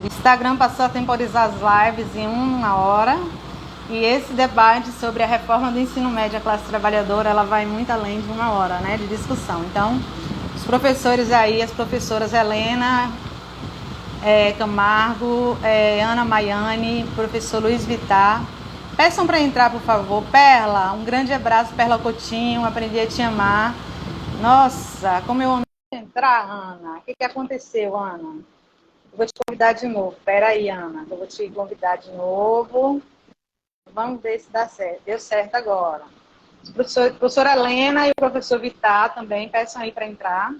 Instagram passou a temporizar as lives em 1 hora. E esse debate sobre a reforma do ensino médio à classe trabalhadora, ela vai muito além de 1 hora, né, de discussão. Então, os professores aí, as professoras Helena Camargo, Ana Maiane, professor Luiz Vittar, peçam para entrar, por favor. Perla, um grande abraço, Perla Coutinho, aprendi a te amar. Nossa, como eu amei entrar, Ana. O que aconteceu, Ana? Eu vou te convidar de novo. Espera aí, Ana, eu vou te convidar de novo. Vamos ver se dá certo. Deu certo agora. A professora Helena e o professor Vittar também peçam aí para entrar.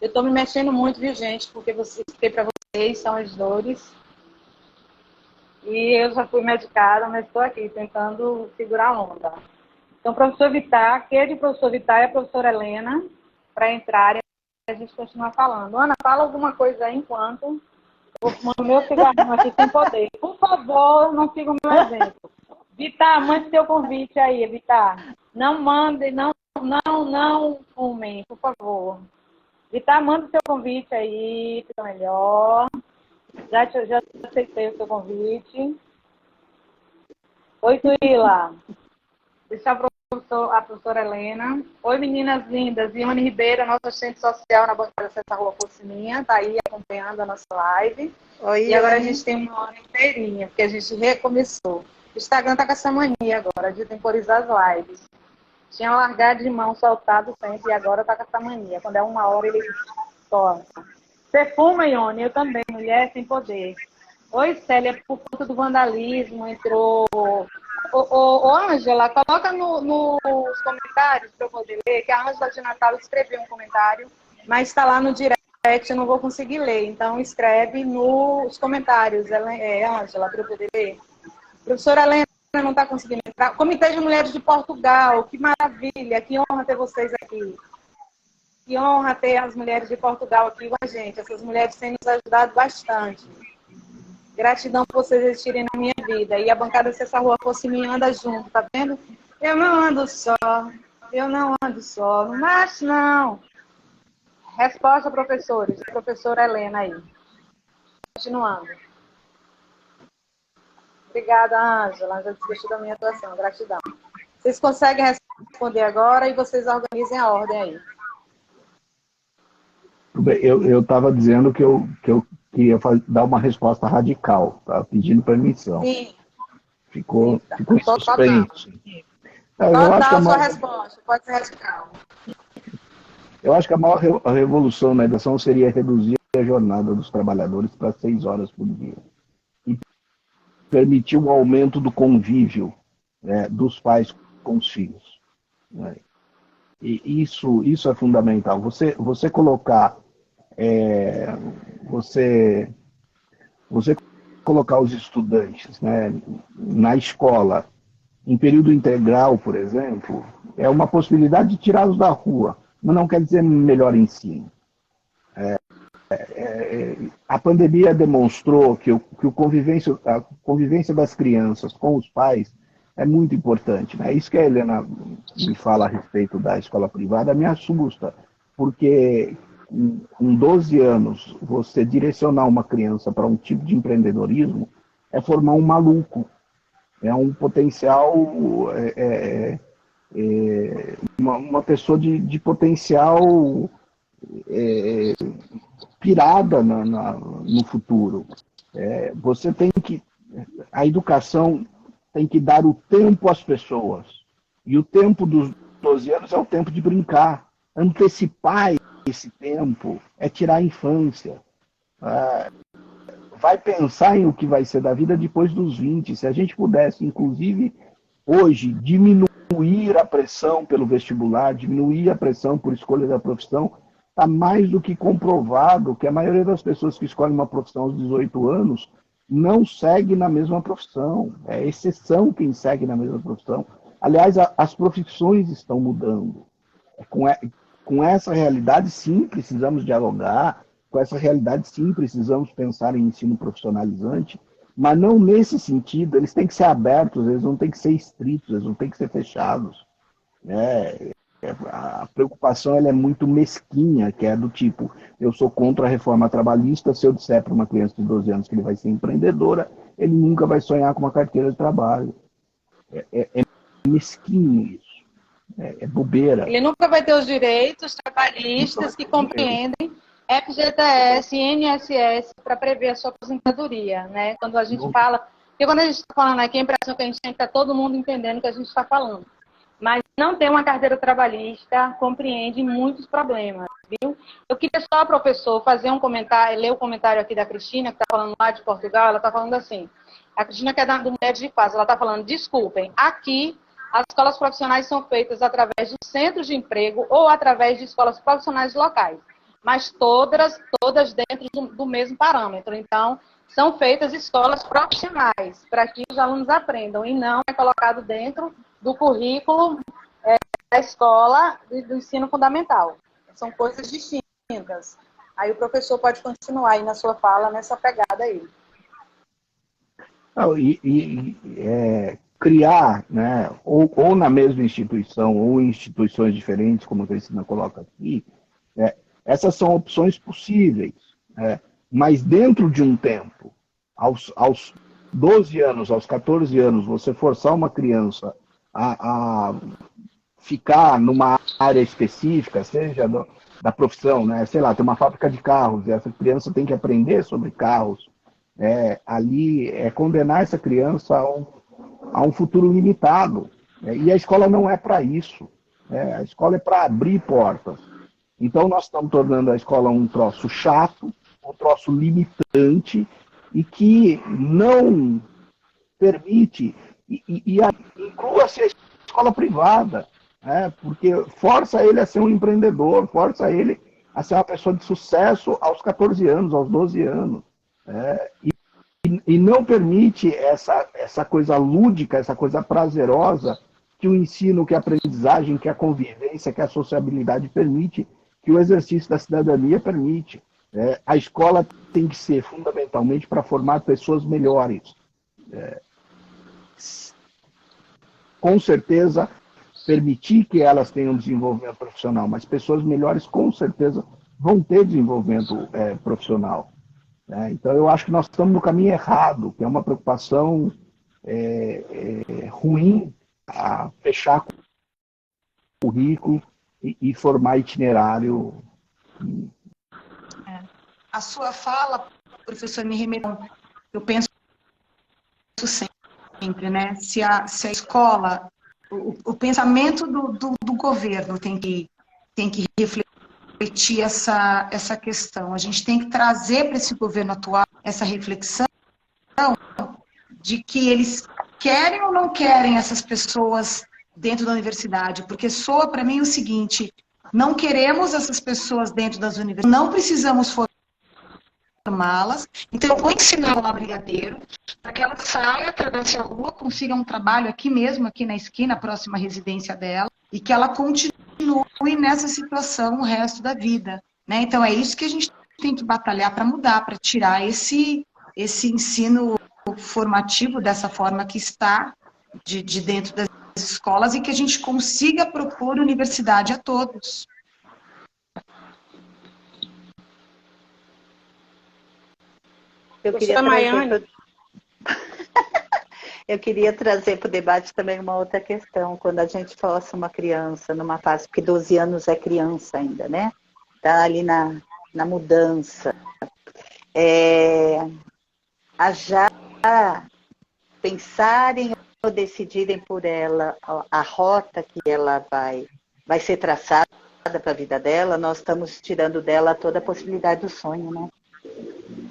Eu estou me mexendo muito, viu, gente? Porque vocês, para vocês são as dores. E eu já fui medicada, mas estou aqui tentando segurar a onda. Então, professor Vittar, que é de professor Vittar e a professora Helena, para entrarem, a gente continua falando. Ana, fala alguma coisa aí enquanto eu vou fumando meu cigarrinho aqui sem poder. Por favor, não siga o meu exemplo. Vittar, mande seu convite aí, Vittar. Não mande, não fumem, por favor. Vittar, manda seu convite aí, fica melhor. Já aceitei o seu convite. Oi, Tuíla. Deixa a professora Helena. Oi, meninas lindas. Ione Ribeiro, nossa assistente social na bancada Santa Rua Porcininha, está aí acompanhando a nossa live. Oi, e agora a gente tem 1 hora inteirinha, porque a gente recomeçou. O Instagram está com essa mania agora, de temporizar as lives. Tinha largado de mão, soltado sempre, e agora está com essa mania. Quando é 1 hora, ele torna. Você fuma, Ione? Eu também, mulher sem poder. Oi, Célia, por conta do vandalismo, entrou... Ô, Ângela, coloca nos comentários para eu poder ler, que a Ângela de Natal escreveu um comentário, mas está lá no direct, eu não vou conseguir ler. Então, escreve nos comentários, Ângela, para eu poder ler. Professora Helena não está conseguindo entrar. Comitê de Mulheres de Portugal, que maravilha, que honra ter vocês aqui. Que honra ter as mulheres de Portugal aqui com a gente. Essas mulheres têm nos ajudado bastante. Gratidão por vocês existirem na minha vida. E a bancada Se Essa Rua Fosse Minha anda junto, tá vendo? Eu não ando só. Eu não ando só. Não acho, não. Resposta, professores. Professora Helena aí. Continuando. Obrigada, Ângela. Já desistiu da minha atuação. Gratidão. Vocês conseguem responder agora e vocês organizem a ordem aí. Eu estava dizendo que eu queria dar uma resposta radical, tá? Pedindo permissão. Sim. Ficou suspenso. Eu acho que a sua resposta, pode ser radical. Eu acho que a maior revolução na educação seria reduzir a jornada dos trabalhadores para 6 horas por dia. E permitir um aumento do convívio, né, dos pais com os filhos. Né? E isso é fundamental. Você colocar você colocar os estudantes, né, na escola, em período integral, por exemplo, é uma possibilidade de tirá-los da rua, mas não quer dizer melhor ensino. A pandemia demonstrou que a convivência das crianças com os pais é muito importante. Né? Isso que a Helena me fala a respeito da escola privada me assusta, porque com 12 anos, você direcionar uma criança para um tipo de empreendedorismo é formar um maluco. É um potencial, uma pessoa de potencial pirada no futuro. Você tem que... A educação tem que dar o tempo às pessoas. E o tempo dos 12 anos é o tempo de brincar. Antecipar esse tempo é tirar a infância. Vai pensar em o que vai ser da vida depois dos 20. Se a gente pudesse, inclusive, hoje, diminuir a pressão pelo vestibular, diminuir a pressão por escolha da profissão, está mais do que comprovado que a maioria das pessoas que escolhem uma profissão aos 18 anos não segue na mesma profissão. É exceção quem segue na mesma profissão. Aliás, as profissões estão mudando. Com essa realidade, sim, precisamos dialogar. Com essa realidade, sim, precisamos pensar em ensino profissionalizante, mas não nesse sentido. Eles têm que ser abertos, eles não têm que ser estritos, eles não têm que ser fechados. a preocupação ela é muito mesquinha, que é do tipo, eu sou contra a reforma trabalhista, se eu disser para uma criança de 12 anos que ele vai ser empreendedora, ele nunca vai sonhar com uma carteira de trabalho. É mesquinho isso, é bobeira. Ele nunca vai ter os direitos trabalhistas que compreendem FGTS e INSS para prever a sua aposentadoria, né? Quando a gente fala, porque quando a gente está falando aqui, a impressão que a gente tem que estar todo mundo entendendo o que a gente está falando. Mas não ter uma carteira trabalhista compreende muitos problemas, viu? Eu queria só, professor, fazer um comentário, ler o comentário aqui da Cristina, que está falando lá de Portugal, ela está falando assim, a Cristina que é do Médio de Paz, ela está falando, desculpem, aqui as escolas profissionais são feitas através dos centros de emprego ou através de escolas profissionais locais, mas todas dentro do mesmo parâmetro. Então, são feitas escolas profissionais para que os alunos aprendam e não é colocado dentro do currículo da escola do ensino fundamental. São coisas distintas. Aí o professor pode continuar aí na sua fala, nessa pegada aí. Criar, né, ou na mesma instituição, ou em instituições diferentes, como a Cristina coloca aqui, essas são opções possíveis, mas dentro de um tempo, aos 12 anos, aos 14 anos, você forçar uma criança a ficar numa área específica, seja da profissão, né, sei lá, tem uma fábrica de carros, e essa criança tem que aprender sobre carros, ali condenar essa criança a um futuro limitado. E a escola não é para isso. A escola é para abrir portas. Então, nós estamos tornando a escola um troço chato, um troço limitante, e que não permite, inclua-se a escola privada, porque força ele a ser um empreendedor, força ele a ser uma pessoa de sucesso aos 14 anos, aos 12 anos. E não permite essa coisa lúdica, essa coisa prazerosa que o ensino, que a aprendizagem, que a convivência, que a sociabilidade permite, que o exercício da cidadania permite. A escola tem que ser fundamentalmente para formar pessoas melhores. Com certeza, permitir que elas tenham desenvolvimento profissional, mas pessoas melhores com certeza vão ter desenvolvimento profissional. Então, eu acho que nós estamos no caminho errado, que é uma preocupação ruim a fechar currículo e formar itinerário. A sua fala, professor, me remeteu, eu penso sempre, né? Se a escola, o pensamento do governo tem que refletir essa questão. A gente tem que trazer para esse governo atual essa reflexão de que eles querem ou não querem essas pessoas dentro da universidade, porque soa para mim o seguinte, não queremos essas pessoas dentro das universidades, não precisamos formá-las, então eu vou ensinar lá brigadeiro, para que ela saia, atravesse a rua, consiga um trabalho aqui mesmo, aqui na esquina, próxima à residência dela, e que ela continue nessa situação o resto da vida, né? Então é isso que a gente tem que batalhar para mudar, para tirar esse ensino formativo dessa forma que está de dentro das escolas e que a gente consiga propor universidade a todos. Eu queria trazer para o debate também uma outra questão. Quando a gente força uma criança numa fase, porque 12 anos é criança ainda, né? Está ali na mudança. A já pensarem ou decidirem por ela a rota que ela vai ser traçada para a vida dela, nós estamos tirando dela toda a possibilidade do sonho, né?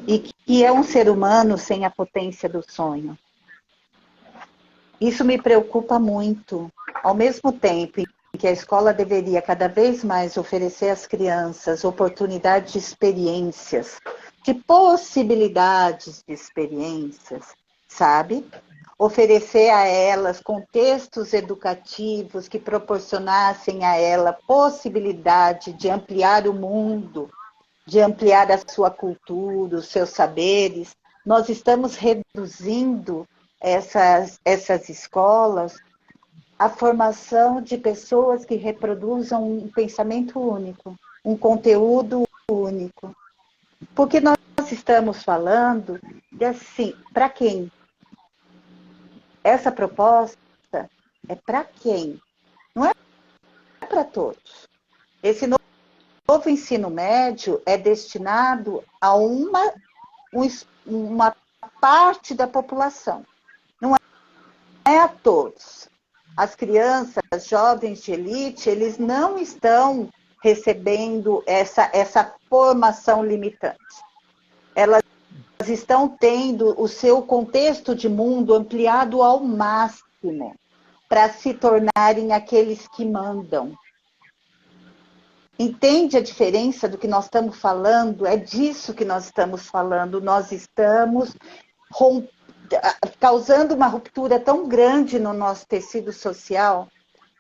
E que é um ser humano sem a potência do sonho. Isso me preocupa muito. Ao mesmo tempo em que a escola deveria cada vez mais oferecer às crianças oportunidades de experiências, de possibilidades de experiências, sabe? Oferecer a elas contextos educativos que proporcionassem a ela possibilidade de ampliar o mundo, de ampliar a sua cultura, os seus saberes. Nós estamos reduzindo essas escolas a formação de pessoas que reproduzam um pensamento único, um conteúdo único. Porque nós estamos falando de assim, para quem? Essa proposta é para quem? Não é para todos. Esse novo ensino médio é destinado a uma parte da população. Não é a todos. As crianças, jovens de elite, eles não estão recebendo essa formação limitante. Elas estão tendo o seu contexto de mundo ampliado ao máximo para se tornarem aqueles que mandam. Entende a diferença do que nós estamos falando? É disso que nós estamos falando. Nós estamos causando uma ruptura tão grande no nosso tecido social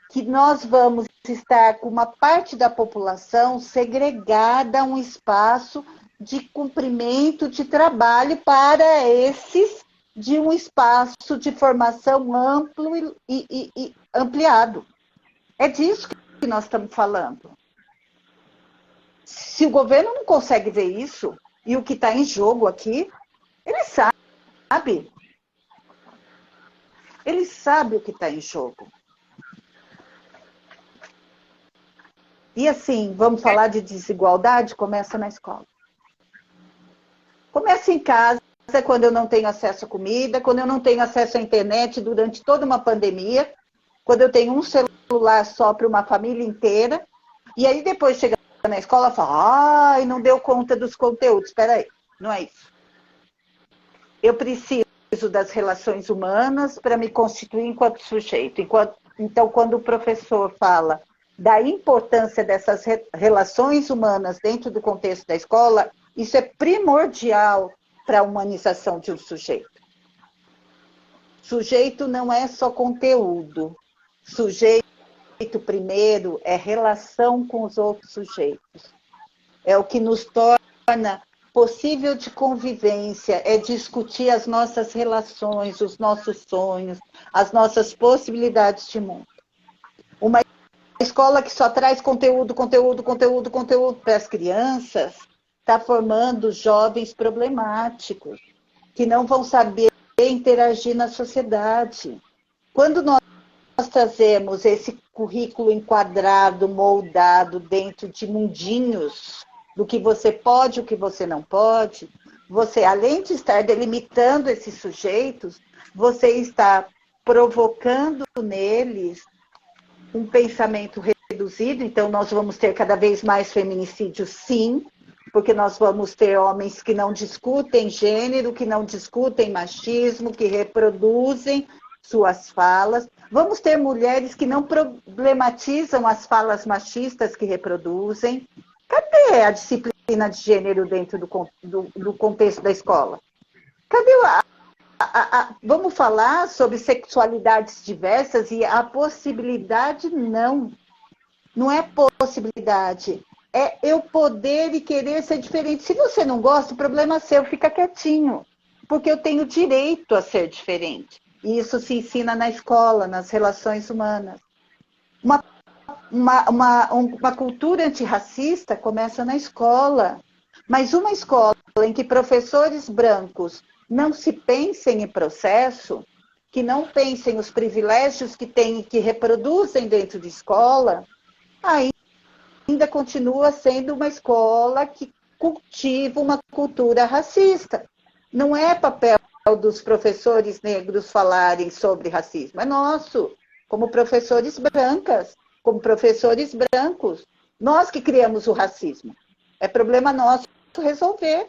que nós vamos estar com uma parte da população segregada a um espaço de cumprimento de trabalho para esses de um espaço de formação amplo e ampliado. É disso que nós estamos falando. Se o governo não consegue ver isso, e o que está em jogo aqui, ele sabe. Ele sabe o que está em jogo. E assim, vamos falar de desigualdade? Começa na escola. Começa em casa, quando eu não tenho acesso à comida, quando eu não tenho acesso à internet durante toda uma pandemia, quando eu tenho um celular só para uma família inteira, e aí depois chega na escola e fala, ai, não deu conta dos conteúdos. Espera aí, não é isso. Eu preciso das relações humanas para me constituir enquanto sujeito. Então, quando o professor fala da importância dessas relações humanas dentro do contexto da escola, isso é primordial para a humanização de um sujeito. Sujeito não é só conteúdo. Sujeito, primeiro, é relação com os outros sujeitos. É o que nos torna possível de convivência, é discutir as nossas relações, os nossos sonhos, as nossas possibilidades de mundo. Uma escola que só traz conteúdo para as crianças está formando jovens problemáticos, que não vão saber interagir na sociedade. Quando nós trazemos esse currículo enquadrado, moldado dentro de mundinhos, do que você pode e o que você não pode, você, além de estar delimitando esses sujeitos, você está provocando neles um pensamento reduzido. Então, nós vamos ter cada vez mais feminicídios, sim, porque nós vamos ter homens que não discutem gênero, que não discutem machismo, que reproduzem suas falas. Vamos ter mulheres que não problematizam as falas machistas que reproduzem. Cadê a disciplina de gênero dentro do contexto da escola? Cadê vamos falar sobre sexualidades diversas e a possibilidade não é possibilidade, é eu poder e querer ser diferente. Se você não gosta, o problema é seu, fica quietinho, porque eu tenho direito a ser diferente. E isso se ensina na escola, nas relações humanas. Uma cultura antirracista começa na escola, mas uma escola em que professores brancos não se pensem em processo, que não pensem os privilégios que têm e que reproduzem dentro de escola, ainda continua sendo uma escola que cultiva uma cultura racista. Não é papel dos professores negros falarem sobre racismo, é nosso, como professores brancas, como professores brancos. Nós que criamos o racismo. É problema nosso resolver.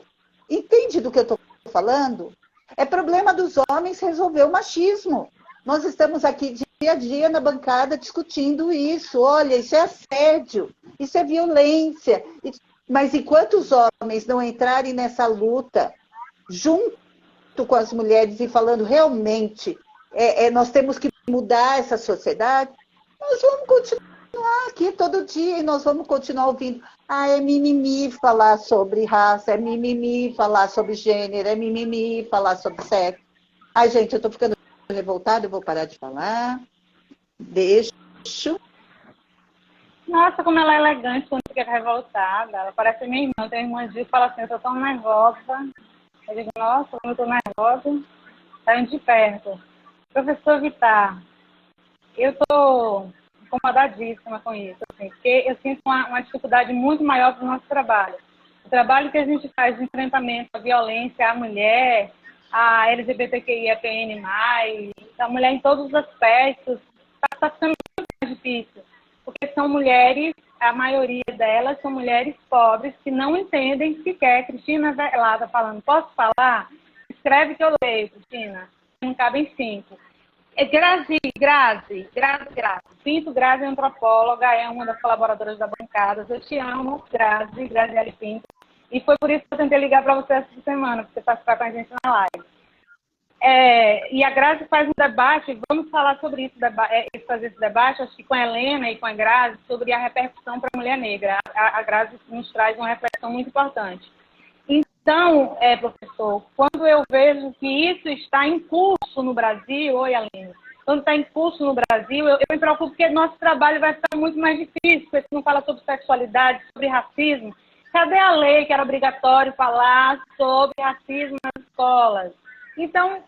Entende do que eu estou falando? É problema dos homens resolver o machismo. Nós estamos aqui dia a dia na bancada discutindo isso. Olha, isso é assédio, isso é violência. Mas enquanto os homens não entrarem nessa luta, junto com as mulheres e falando realmente, nós temos que mudar essa sociedade, nós vamos continuar aqui todo dia e nós vamos continuar ouvindo. É mimimi falar sobre raça, é mimimi falar sobre gênero, é mimimi falar sobre sexo. Gente, eu estou ficando revoltada, eu vou parar de falar. Beijo. Nossa, como ela é elegante quando fica revoltada. Ela parece minha irmã. Tem uma que fala assim, eu tô tão nervosa. Eu digo, nossa, como eu tô nervosa, saindo de perto. Professor Vitar, eu tô incomodadíssima com isso, assim, porque eu sinto uma dificuldade muito maior para o nosso trabalho. O trabalho que a gente faz de enfrentamento à violência à mulher, à LGBTQIAPN+, a mulher em todos os aspectos, está ficando muito mais difícil. Porque são mulheres, a maioria delas são mulheres pobres que não entendem sequer. Cristina Velada falando, posso falar? Escreve que eu leio, Cristina. Não cabem 5. Grazi. Pinto, Grazi é antropóloga, é uma das colaboradoras da bancada. Eu te amo, Graziele Pinto. E foi por isso que eu tentei ligar para você essa semana, para você participar com a gente na live. E a Grazi faz um debate, vamos falar sobre isso, fazer esse debate, acho que com a Helena e com a Grazi, sobre a repercussão para a mulher negra. A Grazi nos traz uma reflexão muito importante. Então, professor, quando eu vejo que isso está em curso no Brasil, oi, Aline, quando está em curso no Brasil, eu me preocupo porque nosso trabalho vai ficar muito mais difícil, porque se não fala sobre sexualidade, sobre racismo. Cadê a lei que era obrigatório falar sobre racismo nas escolas? Então,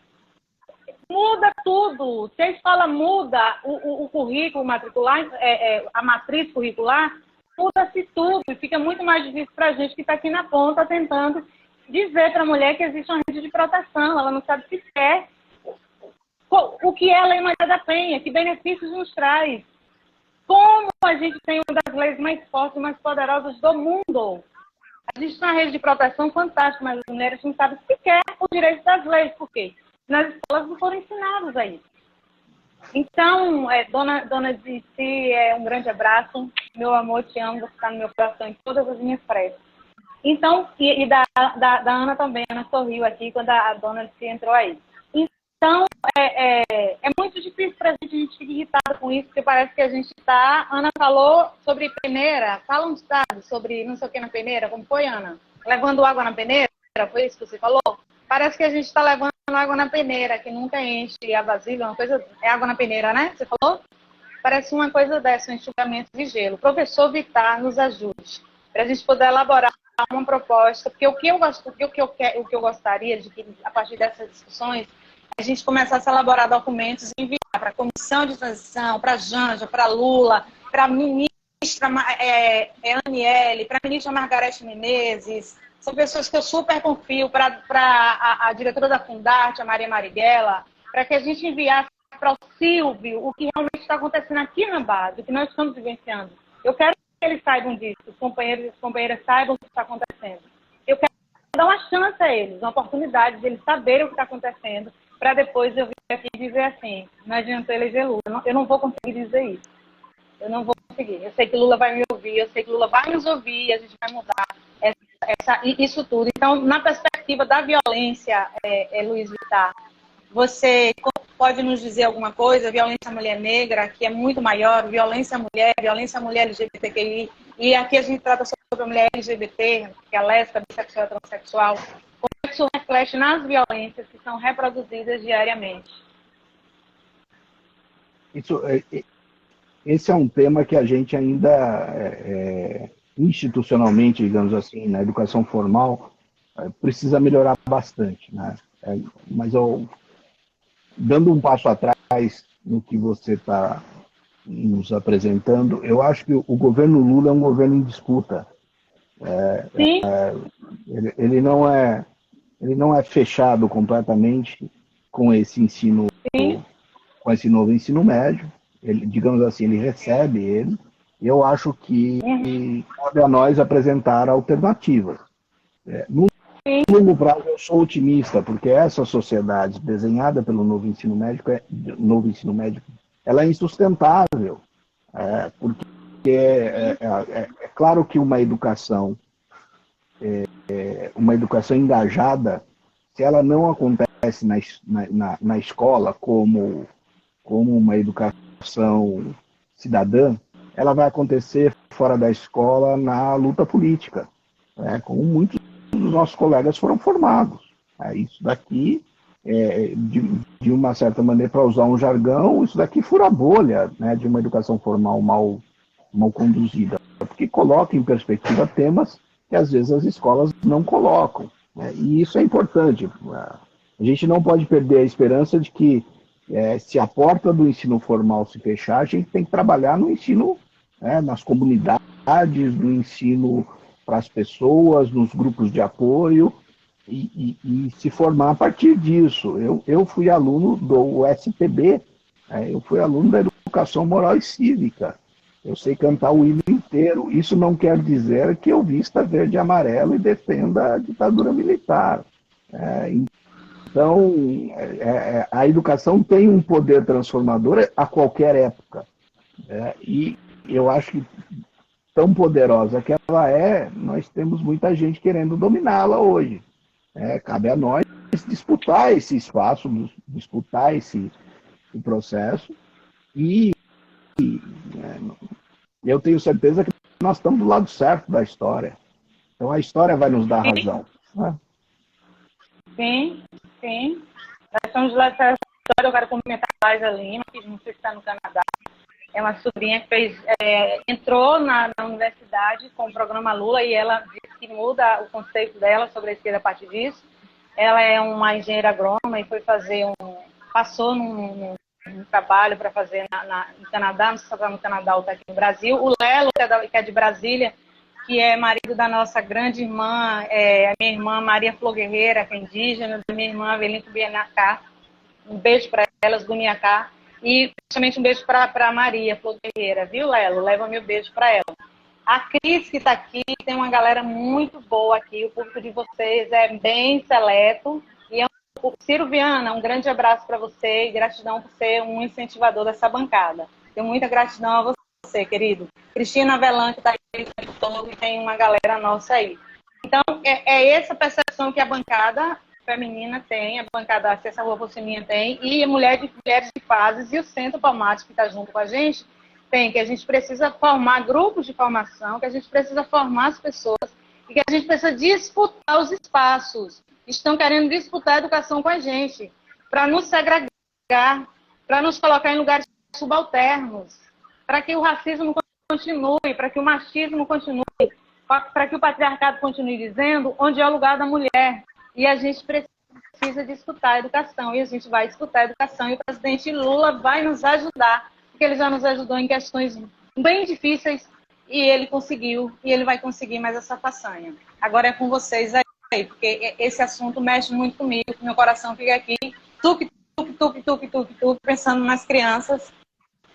muda tudo. Se a escola muda o currículo matricular, a matriz curricular, muda-se tudo. E fica muito mais difícil para a gente que está aqui na ponta tentando dizer para a mulher que existe uma rede de proteção. Ela não sabe sequer o que é a Lei Maria da Penha, que benefícios nos traz. Como a gente tem uma das leis mais fortes e mais poderosas do mundo. A gente tem uma rede de proteção fantástica, mas as mulheres não sabem sequer o direito das leis. Por quê? Nas escolas não foram ensinadas a isso. Então, dona Zici, um grande abraço. Meu amor, te amo, você está no meu coração em todas as minhas preces. Então, e da Ana também, a Ana sorriu aqui quando a dona Zici entrou aí. Então, é muito difícil para a gente ficar irritado com isso, porque parece que a gente está... Ana falou sobre peneira, fala um estado sobre não sei o que na peneira, como foi, Ana? Levando água na peneira, foi isso que você falou? Parece que a gente está levando água na peneira, que nunca enche a vasilha, uma coisa... É água na peneira, né? Você falou? Parece uma coisa dessa, um enxugamento de gelo. Professor Vitar, nos ajude, para a gente poder elaborar uma proposta, porque o que eu gostaria de que, a partir dessas discussões, a gente começasse a elaborar documentos e enviar para a Comissão de Transição, para a Janja, para a Lula, para a ministra Aniele, para a ministra Margarete Menezes. São pessoas que eu super confio, para a diretora da Fundarte, a Maria Marighella, para que a gente enviasse para o Silvio o que realmente está acontecendo aqui na base, o que nós estamos vivenciando. Eu quero que eles saibam disso, os companheiros e as companheiras saibam o que está acontecendo. Eu quero dar uma chance a eles, uma oportunidade de eles saberem o que está acontecendo, para depois eu vir aqui e dizer assim, não adianta eleger Lula. Eu não vou conseguir dizer isso. Eu não vou conseguir. Eu sei que Lula vai me ouvir, eu sei que Lula vai nos ouvir e a gente vai mudar isso tudo. Então, na perspectiva da violência, Luiz Vitar, você pode nos dizer alguma coisa? Violência à mulher negra, que é muito maior, violência à mulher LGBTQI, e aqui a gente trata sobre a mulher LGBT, que é lésbica, bissexual, transexual. Como é que isso reflete nas violências que são reproduzidas diariamente? Esse é um tema que a gente ainda, institucionalmente, digamos assim, na educação formal, precisa melhorar bastante, né? Mas dando um passo atrás no que você está nos apresentando, eu acho que o governo Lula é um governo em disputa. Sim. Ele não é fechado completamente com esse ensino, Sim. com esse novo ensino médio. Ele, digamos assim, ele recebe ele. E eu acho que cabe a nós apresentar alternativas. No longo prazo, eu sou otimista, porque essa sociedade desenhada pelo novo ensino médio, ela é insustentável. Porque é claro que uma educação engajada, se ela não acontece na escola como uma educação cidadã, ela vai acontecer fora da escola na luta política, como muitos dos nossos colegas foram formados. Isso daqui de uma certa maneira, para usar um jargão, isso daqui fura a bolha, né, de uma educação formal mal conduzida, porque coloca em perspectiva temas que às vezes as escolas não colocam, né, e isso é importante. A gente não pode perder a esperança de que, se a porta do ensino formal se fechar, a gente tem que trabalhar no ensino, né, nas comunidades, no ensino para as pessoas, nos grupos de apoio, e se formar a partir disso. Eu fui aluno do SPB, eu fui aluno da Educação Moral e Cívica. Eu sei cantar o hino inteiro. Isso não quer dizer que eu vista verde e amarelo e defenda a ditadura militar. Então, a educação tem um poder transformador a qualquer época. E eu acho que, tão poderosa que ela é, nós temos muita gente querendo dominá-la hoje. Cabe a nós disputar esse espaço, disputar esse processo, e eu tenho certeza que nós estamos do lado certo da história. Então a história vai nos dar razão. Né? Sim, sim. Nós estamos do lado certo da história. Eu quero cumprimentar a Laisa Lima, que não sei se está no Canadá. É uma sobrinha que entrou na universidade com o programa Lula, e ela disse que muda o conceito dela sobre a esquerda a partir disso. Ela é uma engenheira agrônoma e foi fazer passou num trabalho para fazer no Canadá, não sei se está no Canadá ou está aqui no Brasil. O Lelo, que é de Brasília, que é marido da nossa grande irmã, a minha irmã Maria Flor Guerreira, que é indígena, da minha irmã Avelino Bianacá. Um beijo para elas, Guniacá. E principalmente um beijo para a Maria Flor Guerreira, viu, Lelo? Leva meu beijo para ela. A Cris, que está aqui, tem uma galera muito boa aqui. O público de vocês é bem seleto. E Ciro Viana, um grande abraço para você e gratidão por ser um incentivador dessa bancada. Tenho muita gratidão a você, querido. Cristina Avelan, que está aí o tempo todo, e tem uma galera nossa aí. Então, é essa percepção que a bancada feminina tem, a bancada Acessa Rua Poceminha tem, e a Mulheres de Fases e o Centro Palmares, que está junto com a gente, tem, que a gente precisa formar grupos de formação, que a gente precisa formar as pessoas, e que a gente precisa disputar os espaços. Estão querendo disputar a educação com a gente, para nos segregar, para nos colocar em lugares subalternos, para que o racismo continue, para que o machismo continue, para que o patriarcado continue dizendo onde é o lugar da mulher. E a gente precisa disputar a educação, e a gente vai disputar a educação, e o presidente Lula vai nos ajudar, porque ele já nos ajudou em questões bem difíceis, e ele conseguiu, e ele vai conseguir mais essa façanha. Agora é com vocês aí, porque esse assunto mexe muito comigo, meu coração fica aqui, tuque, pensando nas crianças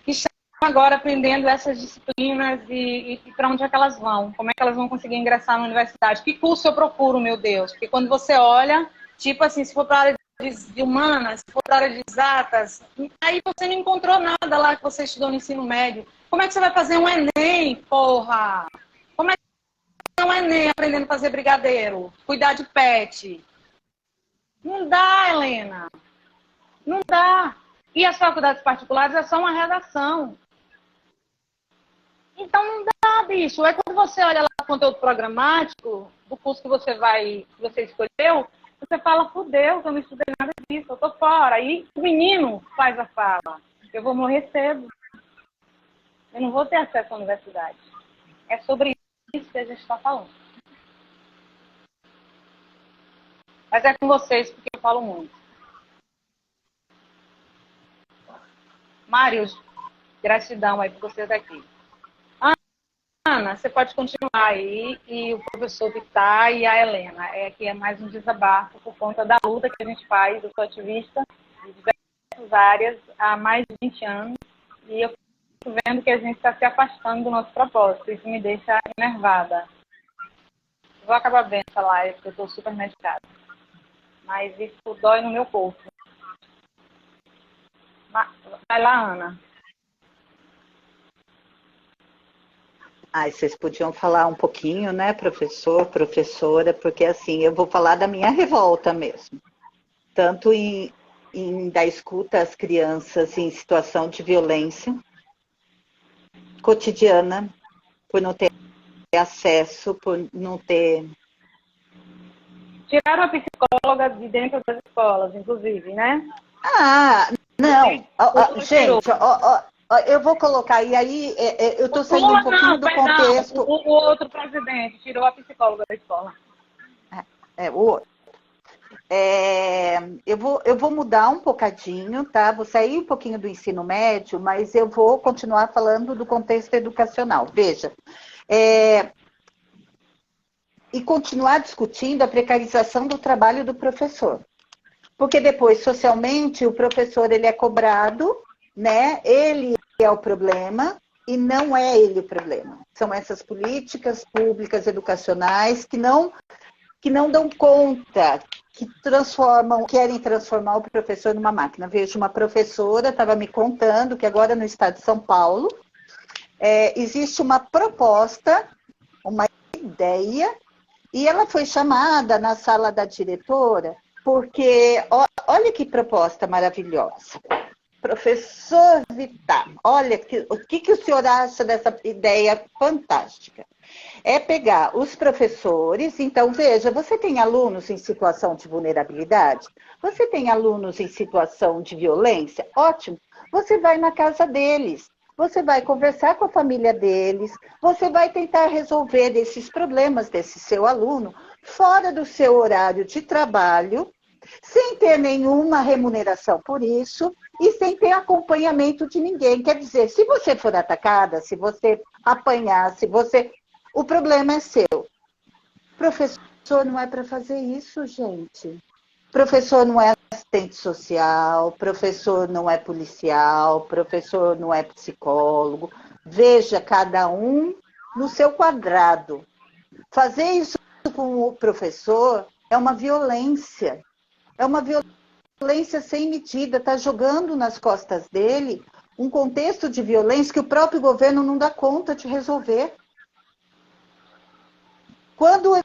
que estão agora aprendendo essas disciplinas e para onde é que elas vão, como é que elas vão conseguir ingressar na universidade, que curso eu procuro, meu Deus, porque quando você olha, tipo assim, se for para a área de humanas, se for para a área de exatas, aí você não encontrou nada lá que você estudou no ensino médio. Como é que você vai fazer um Enem, porra? Como é que você vai fazer um Enem aprendendo a fazer brigadeiro, cuidar de pet? Não dá, Helena. Não dá. E as faculdades particulares é só uma redação. Então não dá, bicho. É quando você olha lá o conteúdo programático do curso que você escolheu, você fala, fudeu, eu não estudei nada disso, eu tô fora. Aí o menino faz a fala. Eu vou morrer cedo. Eu não vou ter acesso à universidade. É sobre isso que a gente está falando. Mas é com vocês, porque eu falo muito. Mário, gratidão aí por vocês aqui. Ana, você pode continuar aí, e o professor Vittar e a Helena. Aqui é mais um desabafo por conta da luta que a gente faz. Eu sou ativista de diversas áreas há mais de 20 anos, e eu fico vendo que a gente está se afastando do nosso propósito. Isso me deixa enervada. Vou acabar vendo essa live, porque eu estou super medicada. Mas isso dói no meu corpo. Vai lá, Ana. Vocês podiam falar um pouquinho, né, professor, professora, porque assim, eu vou falar da minha revolta mesmo. Tanto em dar escuta às crianças em situação de violência cotidiana, por não ter acesso, por não ter Tiraram a psicóloga de dentro das escolas, inclusive, né? Ah, não. Tirou. Gente, eu vou colocar, e aí eu estou saindo um pouquinho do contexto. O outro presidente tirou a psicóloga da escola. O outro. Eu vou mudar um bocadinho, tá? Vou sair um pouquinho do ensino médio, mas eu vou continuar falando do contexto educacional. Veja, e continuar discutindo a precarização do trabalho do professor. Porque depois, socialmente, o professor ele é cobrado, né? Ele é o problema e não é ele o problema. São essas políticas públicas educacionais que não dão conta, que querem transformar o professor numa máquina. Vejo uma professora, estava me contando que agora no estado de São Paulo existe uma proposta, uma ideia, e ela foi chamada na sala da diretora, porque olha que proposta maravilhosa. Professor Vitar, olha, o que o senhor acha dessa ideia fantástica? É pegar os professores, então veja, você tem alunos em situação de vulnerabilidade? Você tem alunos em situação de violência? Ótimo, você vai na casa deles, você vai conversar com a família deles, você vai tentar resolver esses problemas desse seu aluno fora do seu horário de trabalho, sem ter nenhuma remuneração por isso e sem ter acompanhamento de ninguém. Quer dizer, se você for atacada, se você apanhar, o problema é seu. Professor não é para fazer isso, gente. Professor não é assistente social, professor não é policial, professor não é psicólogo. Veja cada um no seu quadrado. Fazer isso com o professor é uma violência. É uma violência sem medida. Está jogando nas costas dele um contexto de violência que o próprio governo não dá conta de resolver. Quando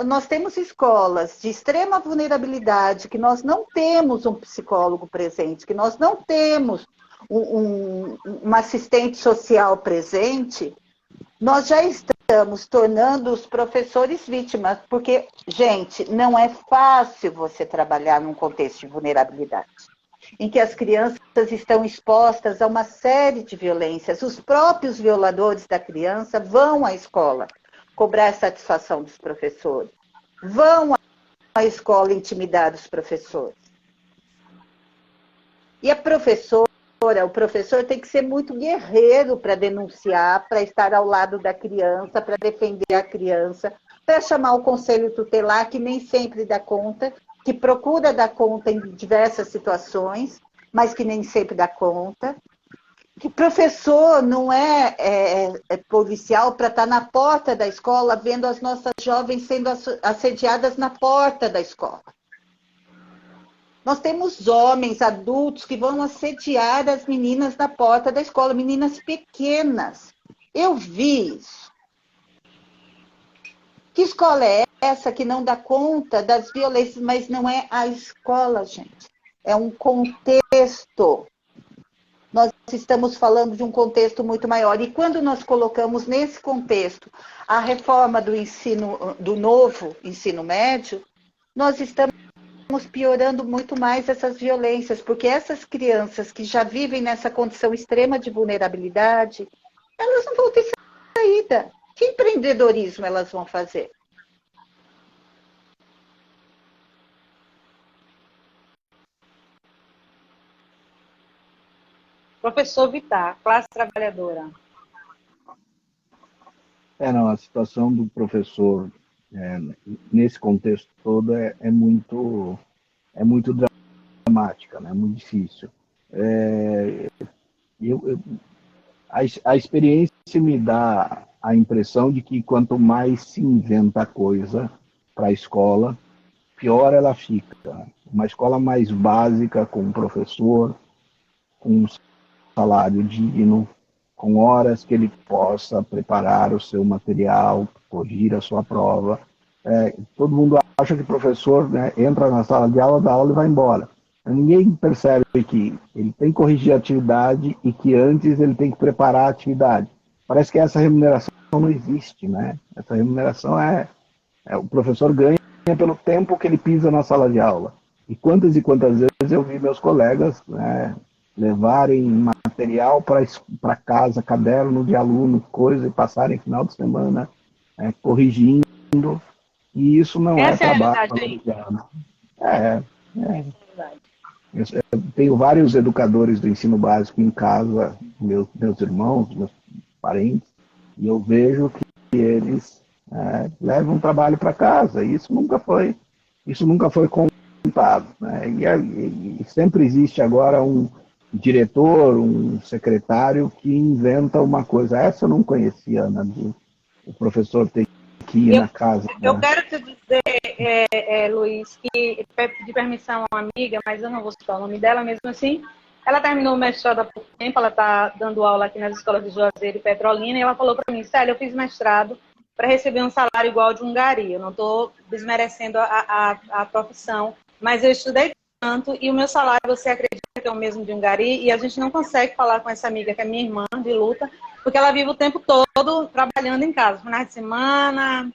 nós temos escolas de extrema vulnerabilidade, que nós não temos um psicólogo presente, que nós não temos uma assistente social presente, nós já estamos tornando os professores vítimas, porque, gente, não é fácil você trabalhar num contexto de vulnerabilidade, em que as crianças estão expostas a uma série de violências. Os próprios violadores da criança vão à escola cobrar satisfação dos professores, vão à escola intimidar os professores. E o professor tem que ser muito guerreiro para denunciar, para estar ao lado da criança, para defender a criança, para chamar o conselho tutelar, que nem sempre dá conta, que procura dar conta em diversas situações, mas que nem sempre dá conta. Que professor não é policial para estar na porta da escola, vendo as nossas jovens sendo assediadas na porta da escola. Nós temos homens adultos que vão assediar as meninas na porta da escola, meninas pequenas. Eu vi isso. Que escola é essa que não dá conta das violências? Mas não é a escola, gente. É um contexto. Nós estamos falando de um contexto muito maior. E quando nós colocamos nesse contexto a reforma do novo ensino médio, nós estamos piorando muito mais essas violências, porque essas crianças que já vivem nessa condição extrema de vulnerabilidade, elas não vão ter saída. Que empreendedorismo elas vão fazer? Professor Vitar, classe trabalhadora. Não, a situação do professor nesse contexto todo é muito dramática, né? É muito difícil. A experiência me dá a impressão de que quanto mais se inventa coisa para a escola, pior ela fica. Uma escola mais básica, com um professor, com um salário digno, com horas que ele possa preparar o seu material, corrigir a sua prova. Todo mundo acha que o professor, né, entra na sala de aula, dá aula e vai embora. Ninguém percebe que ele tem que corrigir a atividade e que antes ele tem que preparar a atividade. Parece que essa remuneração não existe, né? Essa remuneração o professor ganha pelo tempo que ele pisa na sala de aula. E quantas vezes eu vi meus colegas, né, levarem material para casa, caderno de aluno, coisa, e passarem final de semana corrigindo. E isso não é Essa é a trabalho realidade aí. valorizado. Eu tenho vários educadores do ensino básico em casa, meus irmãos, meus parentes, e eu vejo que eles levam trabalho para casa. E isso nunca foi contado. Né? E sempre existe agora um diretor, um secretário que inventa uma coisa. Essa eu não conhecia, Ana, o professor ter que ir na casa. Eu quero te dizer, Luiz, que pedi permissão a uma amiga, mas eu não vou citar o nome dela mesmo assim. Ela terminou o mestrado há pouco tempo, ela está dando aula aqui nas escolas de Juazeiro e Petrolina, e ela falou para mim, Célia, eu fiz mestrado para receber um salário igual ao de um gari. Eu não estou desmerecendo a profissão, mas eu estudei tanto e o meu salário, você acredita que é o mesmo de um gari? E a gente não consegue falar com essa amiga, que é minha irmã de luta, porque ela vive o tempo todo trabalhando em casa, finais de semana,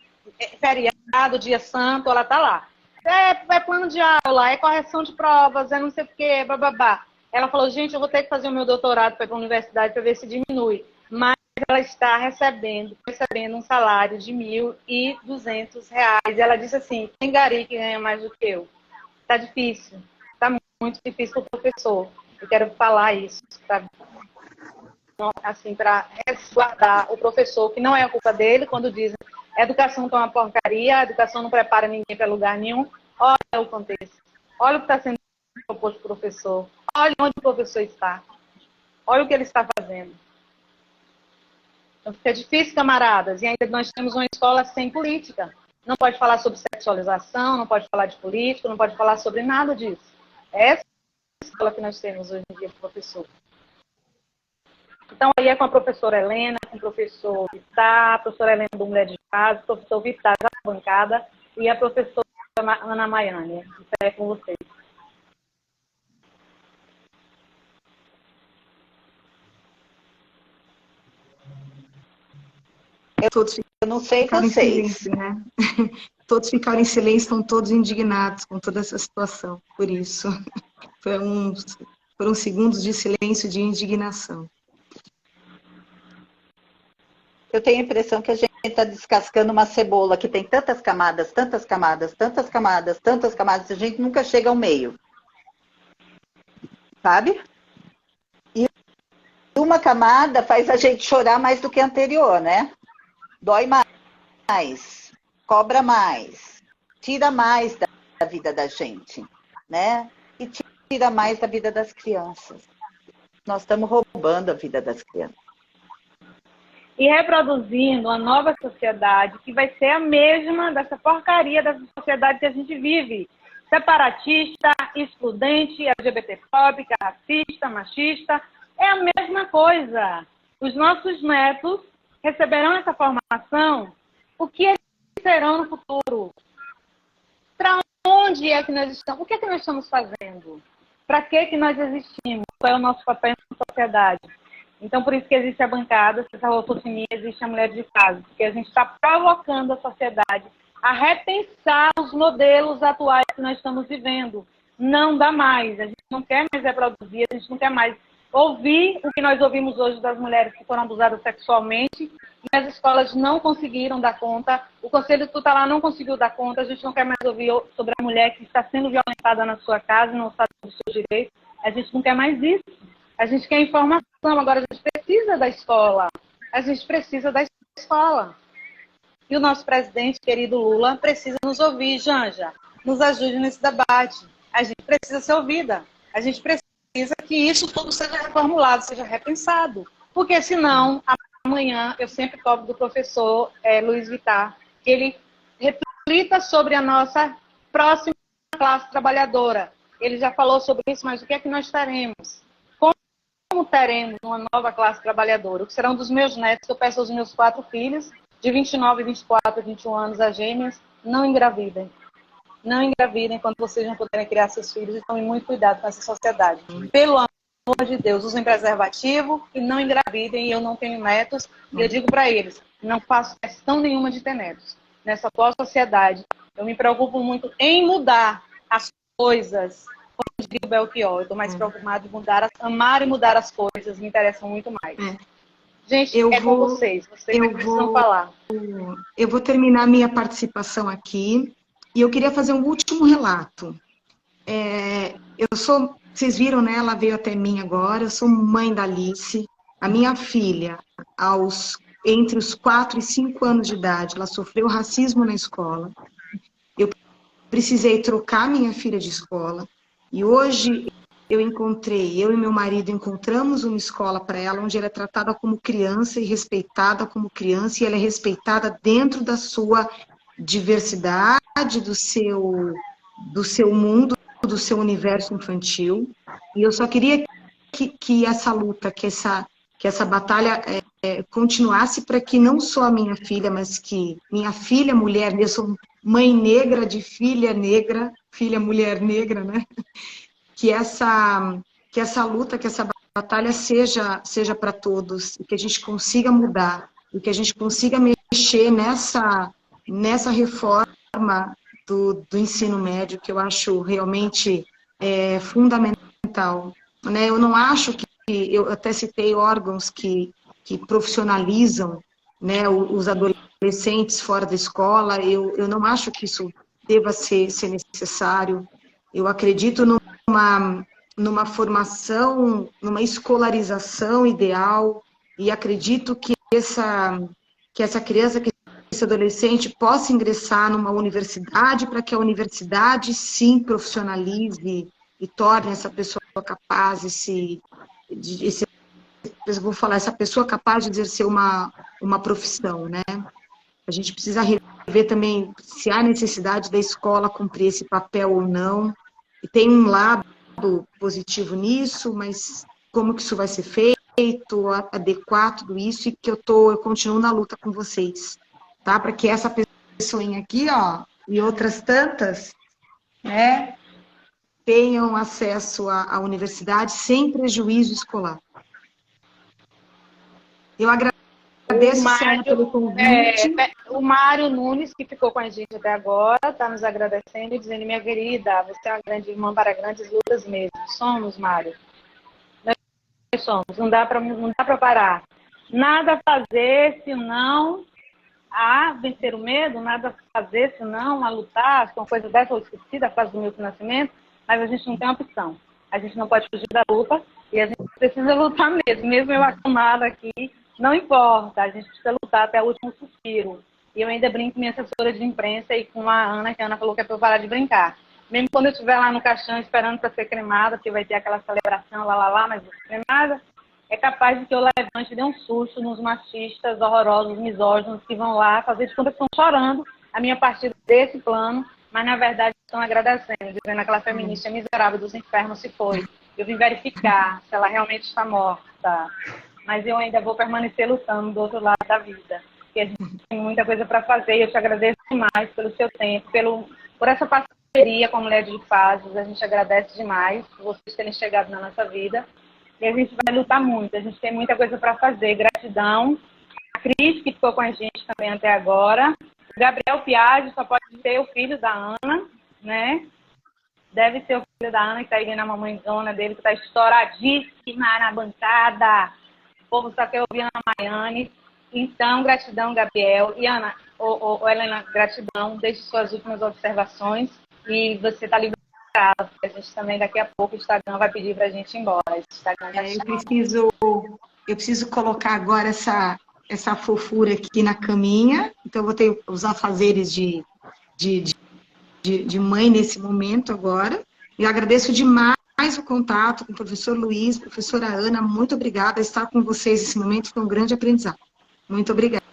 feriado, dia santo, ela está lá. É plano de aula, é correção de provas, é não sei o quê, bababá. Ela falou, gente, eu vou ter que fazer o meu doutorado para ir para a universidade para ver se diminui. Mas ela está recebendo um salário de R$1.200. E ela disse assim, tem gari que ganha mais do que eu. Está difícil, está muito difícil para o professor. Eu quero falar isso, para assim, resguardar o professor, que não é a culpa dele, quando dizem a educação está uma porcaria, a educação não prepara ninguém para lugar nenhum. Olha o contexto, olha o que está sendo proposto para o professor, olha onde o professor está, olha o que ele está fazendo. Então fica difícil, camaradas, e ainda nós temos uma escola sem política. Não pode falar sobre sexualização, não pode falar de política, não pode falar sobre nada disso. Essa é a escola que nós temos hoje em dia, professor. Então, aí é com a professora Helena, com o professor Vittar, a professora Helena do Mulher de Casa, o professor Vittar já na bancada, e a professora Ana Maiane. Isso é com vocês. Eu não sei vocês. Silêncio, né? Todos ficaram em silêncio, estão todos indignados com toda essa situação. Por isso, foram segundos de silêncio e de indignação. Eu tenho a impressão que a gente está descascando uma cebola que tem tantas camadas, tantas camadas, tantas camadas, tantas camadas, a gente nunca chega ao meio. Sabe? E uma camada faz a gente chorar mais do que a anterior, né? Dói mais, cobra mais, tira mais da vida da gente, né? E tira mais da vida das crianças. Nós estamos roubando a vida das crianças. E reproduzindo uma nova sociedade que vai ser a mesma dessa porcaria dessa sociedade que a gente vive. Separatista, excludente, LGBTfóbica, racista, machista, é a mesma coisa. Os nossos netos receberão essa formação, o que eles serão no futuro? Para onde é que nós estamos? O que é que nós estamos fazendo? Para que nós existimos? Qual é o nosso papel na sociedade? Então, por isso que existe a bancada, essa rotofinia, existe a mulher de casa, porque a gente está provocando a sociedade a repensar os modelos atuais que nós estamos vivendo. Não dá mais, a gente não quer mais reproduzir, a gente não quer mais ouvir o que nós ouvimos hoje das mulheres que foram abusadas sexualmente, e as escolas não conseguiram dar conta, o Conselho Tutelar não conseguiu dar conta, a gente não quer mais ouvir sobre a mulher que está sendo violentada na sua casa e não sabe dos seus direitos, a gente não quer mais isso. A gente quer informação, agora a gente precisa da escola. A gente precisa da escola. E o nosso presidente, querido Lula, precisa nos ouvir, Janja. Nos ajude nesse debate. A gente precisa ser ouvida. A gente precisa que isso tudo seja reformulado, seja repensado. Porque senão, amanhã, eu sempre cobro do professor Luiz Vittar, que ele reflita sobre a nossa próxima classe trabalhadora. Ele já falou sobre isso, mas o que é que nós teremos? Como teremos uma nova classe trabalhadora? O que serão dos meus netos? Eu peço aos meus 4 filhos, de 29, 24, 21 anos, as gêmeas, não engravidem. Não engravidem quando vocês não puderem criar seus filhos e tomem muito cuidado com essa sociedade. Pelo amor de Deus, usem preservativo e não engravidem. E eu não tenho netos. E eu digo para eles, não faço questão nenhuma de ter netos. Nessa atual sociedade, Eu me preocupo muito em mudar as coisas. Como diria o Belchior, eu estou mais preocupada em amar e mudar as coisas, me interessam muito mais. Gente, com vocês precisam falar. Eu vou terminar minha participação aqui e eu queria fazer um último relato. Vocês viram, né? Ela veio até mim agora. Eu sou mãe da Alice. A minha filha, entre os 4 e 5 anos de idade, ela sofreu racismo na escola. Eu precisei trocar minha filha de escola. E hoje eu e meu marido encontramos uma escola para ela, onde ela é tratada como criança e respeitada como criança, e ela é respeitada dentro da sua diversidade, do seu mundo, do seu universo infantil. E eu só queria que essa luta, que essa batalha continuasse, para que não só a minha filha, mas que minha filha mulher, eu sou mãe negra de filha negra, filha mulher negra, né? Que essa luta, que essa batalha seja para todos, e que a gente consiga mudar, e que a gente consiga mexer nessa reforma do ensino médio, que eu acho realmente fundamental. Né? Eu não acho eu até citei órgãos que profissionalizam, né, os adolescentes fora da escola, eu não acho que isso deva ser necessário. Eu acredito numa formação, numa escolarização ideal, e acredito que essa criança, que esse adolescente possa ingressar numa universidade, para que a universidade sim profissionalize e torne essa pessoa capaz essa pessoa capaz de exercer uma profissão, né? A gente precisa rever também se há necessidade da escola cumprir esse papel ou não. E tem um lado positivo nisso, mas como que isso vai ser feito, adequar tudo isso, e que eu continuo na luta com vocês, tá? Para que essa pessoinha aqui, ó, e outras tantas, né, tenham acesso à universidade sem prejuízo escolar. Eu agradeço, Sônia, pelo convite. O Mário Nunes, que ficou com a gente até agora, está nos agradecendo e dizendo: minha querida, você é uma grande irmã para grandes lutas mesmo. Somos, Mário. Nós somos. Não dá para parar. Nada a fazer senão a vencer o medo, nada a fazer senão a lutar, com coisa dessa ou esquecida, a fase do Milton Nascimento, mas a gente não tem opção. A gente não pode fugir da luta e a gente precisa lutar mesmo eu acamada aqui. Não importa, a gente precisa lutar até o último suspiro. E eu ainda brinco com minha assessora de imprensa e com a Ana, que a Ana falou que é para eu parar de brincar. Mesmo quando eu estiver lá no caixão esperando para ser cremada, porque vai ter aquela celebração, mas vou ser cremada, é capaz de que eu levante e dê um susto nos machistas horrorosos, misóginos, que vão lá fazer de conta que estão chorando a minha partida desse plano, mas na verdade estão agradecendo, dizendo que aquela feminista miserável dos infernos se foi. Eu vim verificar se ela realmente está morta. Mas eu ainda vou permanecer lutando do outro lado da vida, porque a gente tem muita coisa para fazer, e eu te agradeço demais pelo seu tempo, por essa parceria com a Mulher de Fases. A gente agradece demais por vocês terem chegado na nossa vida, e a gente vai lutar muito, a gente tem muita coisa para fazer. Gratidão. A Cris, que ficou com a gente também até agora. O Gabriel Piaggi só pode ser o filho da Ana, né? Deve ser o filho da Ana, que está aí na mamãezona dele, que está estouradíssima na bancada. O povo só quer ouvir a Ana Maiane. Então, gratidão, Gabriel. E Ana, Helena, gratidão. Deixe suas últimas observações. E você está liberada. A gente também, daqui a pouco, o Instagram vai pedir para a gente ir embora. Eu preciso colocar agora essa fofura aqui na caminha. Então, eu vou ter os afazeres de mãe nesse momento agora. E agradeço demais o contato com o professor Luiz, professora Ana. Muito obrigada. Estar com vocês nesse momento foi um grande aprendizado. Muito obrigada.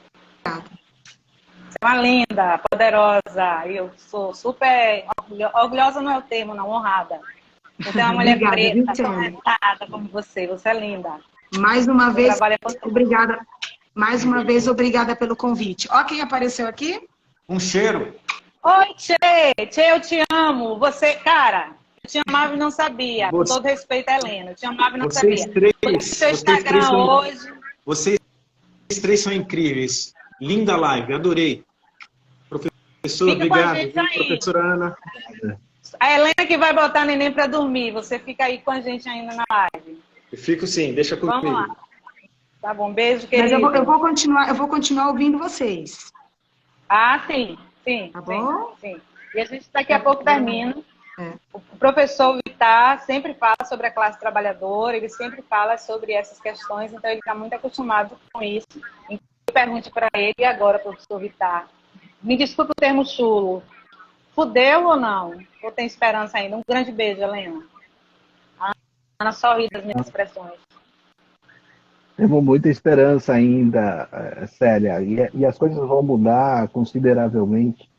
Você é uma linda, poderosa. Eu sou super orgulhosa, não é o termo, não, honrada. Você é uma mulher preta, conectada como você. Você é linda. Mais uma vez, obrigada. Mais uma vez, obrigada pelo convite. Ó quem apareceu aqui. Um cheiro. Oi, Tchê, eu te amo. Você, cara, eu te amava e não sabia. Com todo respeito, Helena. Eu te amava e não sabia. Seu Instagram hoje. Vocês três são incríveis. Linda live, adorei. Professor, Fica com a obrigado, gente aí. professora Ana. A Helena que vai botar neném para dormir. Você fica aí com a gente ainda na live. Eu fico sim, deixa comigo. Vamos lá. Tá bom, beijo, Mas querido. eu vou continuar ouvindo vocês. Ah, sim, sim. Tá bom? Sim. E a gente daqui a pouco termina. É. O professor Vitar sempre fala sobre a classe trabalhadora, ele sempre fala sobre essas questões, então ele está muito acostumado com isso. Então, eu pergunte para ele, e agora, professor Vitar? Me desculpe o termo chulo. Fudeu ou não? Ou tem esperança ainda? Um grande beijo, Helena. A Ana sorri das minhas expressões. Temos muita esperança ainda, Célia, e as coisas vão mudar consideravelmente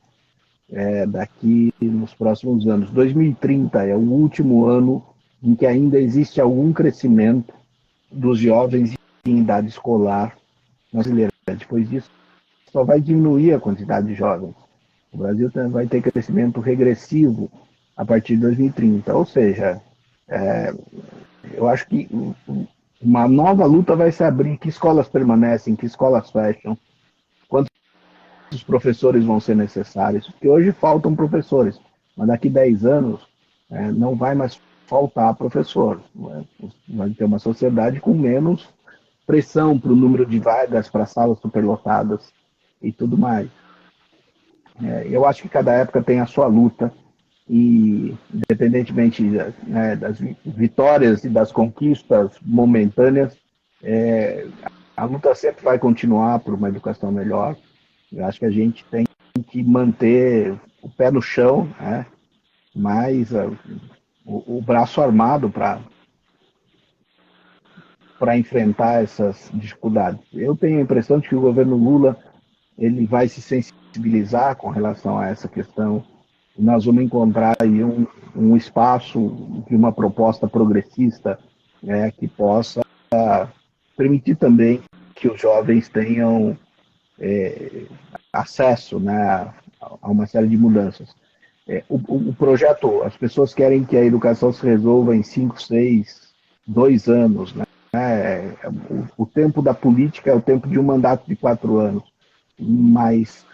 daqui nos próximos anos. 2030 é o último ano em que ainda existe algum crescimento dos jovens em idade escolar brasileira. Depois disso, só vai diminuir a quantidade de jovens. O Brasil vai ter crescimento regressivo a partir de 2030. Ou seja, eu acho que uma nova luta vai se abrir. Que escolas permanecem, que escolas fecham, quantos professores vão ser necessários. Porque hoje faltam professores, mas daqui 10 anos não vai mais faltar professor. Vai ter uma sociedade com menos pressão para o número de vagas, para salas superlotadas e tudo mais. Eu acho que cada época tem a sua luta e, independentemente das vitórias e das conquistas momentâneas, a luta sempre vai continuar por uma educação melhor. Eu acho que a gente tem que manter o pé no chão, mas o braço armado para enfrentar essas dificuldades. Eu tenho a impressão de que o governo Lula ele vai se sensibilizar com relação a essa questão. Nós vamos encontrar aí um espaço de uma proposta progressista que possa permitir também que os jovens tenham acesso a uma série de mudanças. O projeto, as pessoas querem que a educação se resolva em 5, 6, 2 anos. O tempo da política é o tempo de um mandato de 4 anos. Mas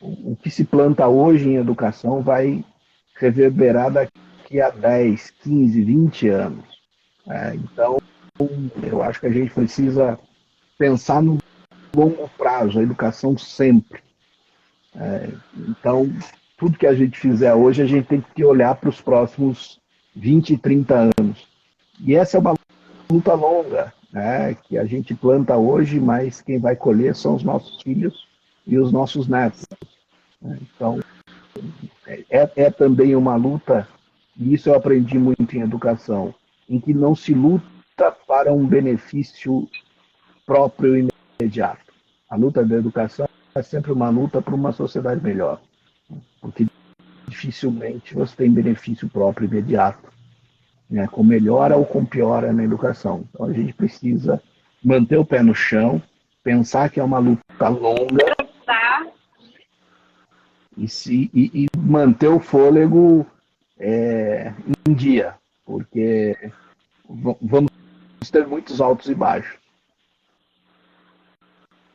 o que se planta hoje em educação vai reverberar daqui a 10, 15, 20 anos. Então, eu acho que a gente precisa pensar no longo prazo, a educação sempre. Então, tudo que a gente fizer hoje, a gente tem que olhar para os próximos 20, 30 anos. E essa é uma luta longa, que a gente planta hoje, mas quem vai colher são os nossos filhos e os nossos netos. Então, é também uma luta, e isso eu aprendi muito em educação, em que não se luta para um benefício próprio e imediato. A luta da educação é sempre uma luta para uma sociedade melhor, porque dificilmente você tem benefício próprio imediato, com melhora ou com piora na educação. Então a gente precisa manter o pé no chão, pensar que é uma luta longa e manter o fôlego em dia, porque vamos ter muitos altos e baixos.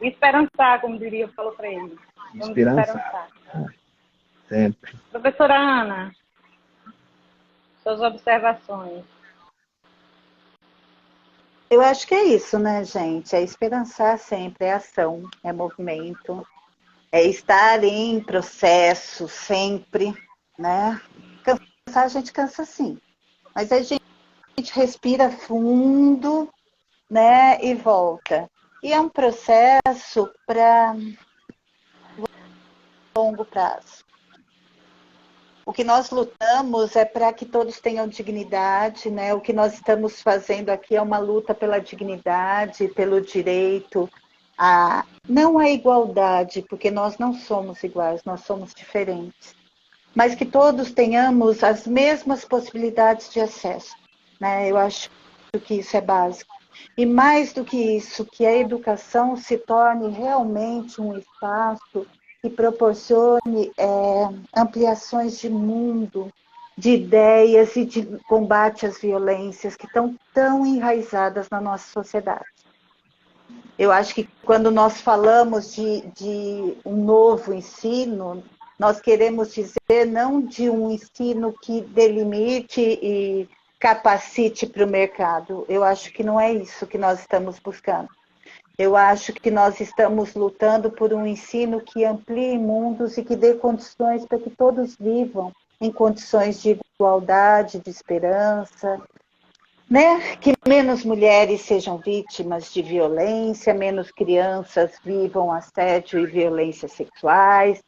Esperançar, como diria, eu falo para ele. Vamos Esperançar. Sempre. Professora Ana, suas observações. Eu acho que é isso, né, gente? É esperançar sempre, é ação, é movimento, é estar em processo sempre, né? Cansar, a gente cansa sim, mas a gente respira fundo, né, e volta. E é um processo para longo prazo. O que nós lutamos é para que todos tenham dignidade, né? O que nós estamos fazendo aqui é uma luta pela dignidade, pelo direito, não a igualdade, porque nós não somos iguais, nós somos diferentes. Mas que todos tenhamos as mesmas possibilidades de acesso, né? Eu acho que isso é básico. E mais do que isso, que a educação se torne realmente um espaço que proporcione ampliações de mundo, de ideias e de combate às violências que estão tão enraizadas na nossa sociedade. Eu acho que quando nós falamos de um novo ensino, Nós queremos dizer não de um ensino que delimite e capacite para o mercado. Eu acho que não é isso que nós estamos buscando. Eu acho que nós estamos lutando por um ensino que amplie mundos e que dê condições para que todos vivam em condições de igualdade, de esperança, né? Que menos mulheres sejam vítimas de violência, menos crianças vivam assédio e violências sexuais,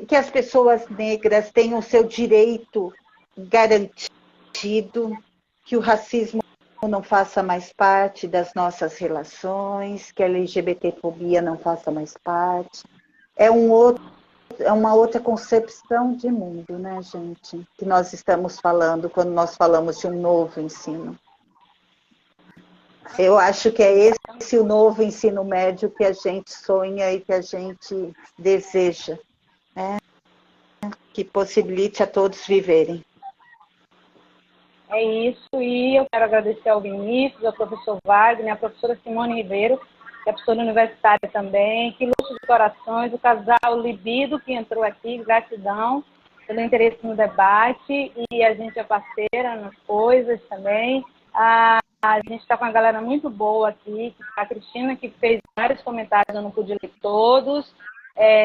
que as pessoas negras tenham seu direito garantido, que o racismo não faça mais parte das nossas relações, que a LGBTfobia não faça mais parte. É uma outra concepção de mundo, né, gente? Que nós estamos falando quando nós falamos de um novo ensino. Eu acho que é esse o novo ensino médio que a gente sonha e que a gente deseja, né? Que possibilite a todos viverem. É isso, e eu quero agradecer ao Vinícius, ao professor Wagner, à professora Simone Ribeiro, que é professora universitária também, que luxo de corações, o casal Libido que entrou aqui, gratidão pelo interesse no debate, e a gente é parceira nas coisas também. A gente está com uma galera muito boa aqui, a Cristina, que fez vários comentários, eu não pude ler todos,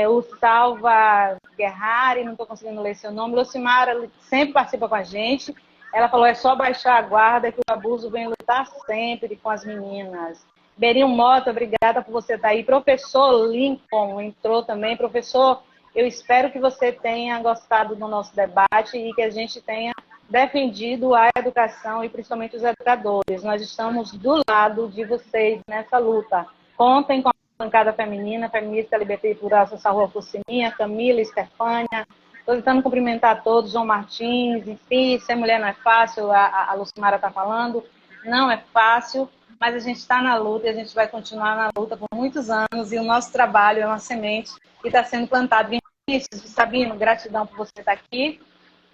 o Salva Guerrari, não estou conseguindo ler seu nome, Lucimara sempre participa com a gente. Ela falou, é só baixar a guarda que o abuso vem lutar sempre com as meninas. Berinho Mota, obrigada por você estar aí. Professor Lincoln entrou também. Professor, eu espero que você tenha gostado do nosso debate e que a gente tenha defendido a educação e principalmente os educadores. Nós estamos do lado de vocês nessa luta. Contem com a bancada feminina, feminista, LGBT e plural, Social Rua Fucininha, Camila, Estefânia. Estou tentando cumprimentar todos, João Martins, enfim, ser mulher não é fácil, a Lucimara está falando, não é fácil, mas a gente está na luta e a gente vai continuar na luta por muitos anos e o nosso trabalho é uma semente que está sendo plantada. Vinícius, Sabino, gratidão por você estar aqui